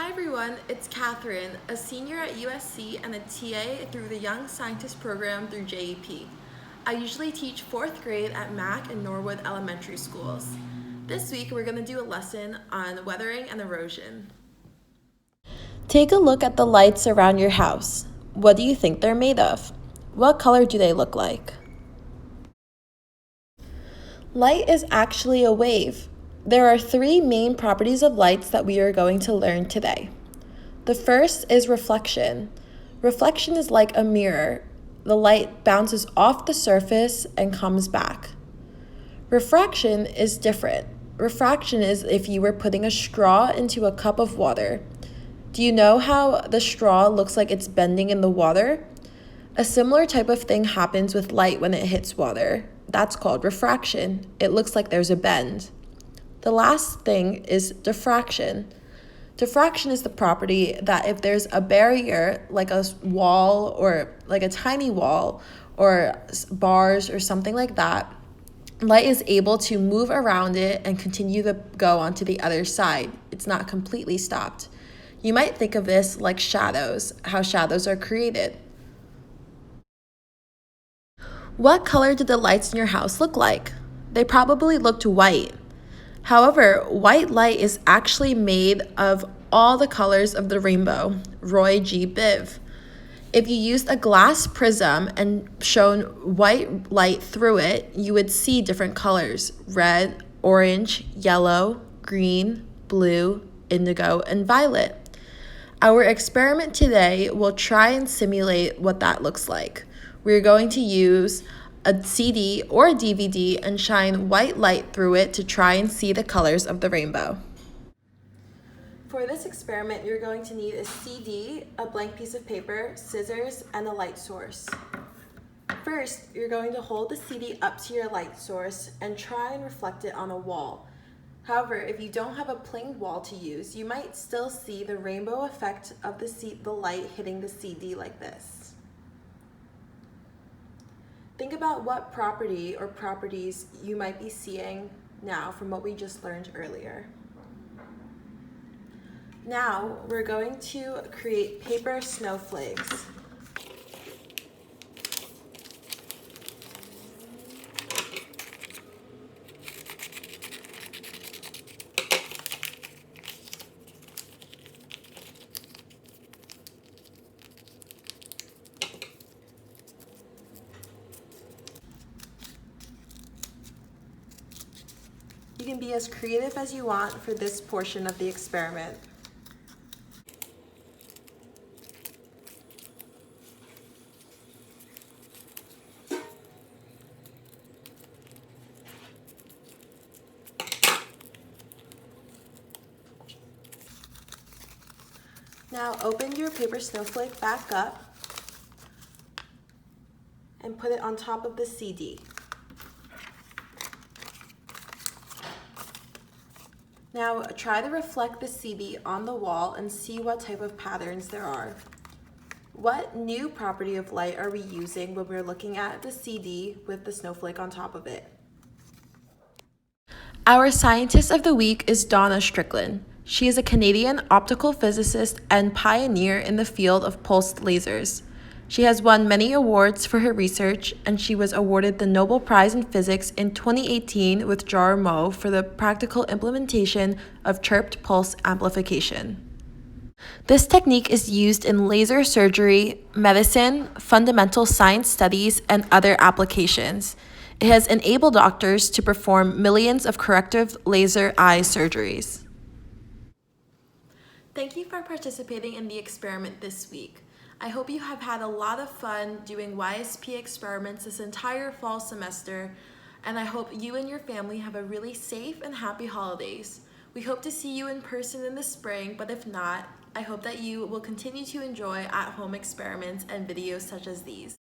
Hi everyone, it's Katherine, a senior at USC and a TA through the Young Scientists Program through JEP. I usually teach 4th grade at Mac and Norwood elementary schools. This week we're going to do a lesson on weathering and erosion. Take a look at the lights around your house. What do you think they're made of? What color do they look like? Light is actually a wave. There are 3 main properties of lights that we are going to learn today. The first is reflection. Reflection is like a mirror. The light bounces off the surface and comes back. Refraction is different. Refraction is if you were putting a straw into a cup of water. Do you know how the straw looks like it's bending in the water? A similar type of thing happens with light when it hits water. That's called refraction. It looks like there's a bend. The last thing is diffraction. Diffraction is the property that if there's a barrier, like a wall or like a tiny wall or bars or something like that, light is able to move around it and continue to go onto the other side. It's not completely stopped. You might think of this like shadows, how shadows are created. What color did the lights in your house look like? They probably looked white. However, white light is actually made of all the colors of the rainbow, Roy G. Biv. If you used a glass prism and shone white light through it, you would see different colors: red, orange, yellow, green, blue, indigo, and violet. Our experiment today will try and simulate what that looks like. We're going to use a CD or a DVD and shine white light through it to try and see the colors of the rainbow. For this experiment, you're going to need a CD, a blank piece of paper, scissors, and a light source. First, you're going to hold the CD up to your light source and try and reflect it on a wall. However, if you don't have a plain wall to use, you might still see the rainbow effect of the light hitting the CD like this. Think about what property or properties you might be seeing now from what we just learned earlier. Now we're going to create paper snowflakes. You can be as creative as you want for this portion of the experiment. Now open your paper snowflake back up and put it on top of the CD. Now try to reflect the CD on the wall and see what type of patterns there are. What new property of light are we using when we're looking at the CD with the snowflake on top of it? Our scientist of the week is Donna Strickland. She is a Canadian optical physicist and pioneer in the field of pulsed lasers. She has won many awards for her research, and she was awarded the Nobel Prize in Physics in 2018 with Gérard Mourou for the practical implementation of chirped pulse amplification. This technique is used in laser surgery, medicine, fundamental science studies, and other applications. It has enabled doctors to perform millions of corrective laser eye surgeries. Thank you for participating in the experiment this week. I hope you have had a lot of fun doing YSP experiments this entire fall semester, and I hope you and your family have a really safe and happy holidays. We hope to see you in person in the spring, but if not, I hope that you will continue to enjoy at-home experiments and videos such as these.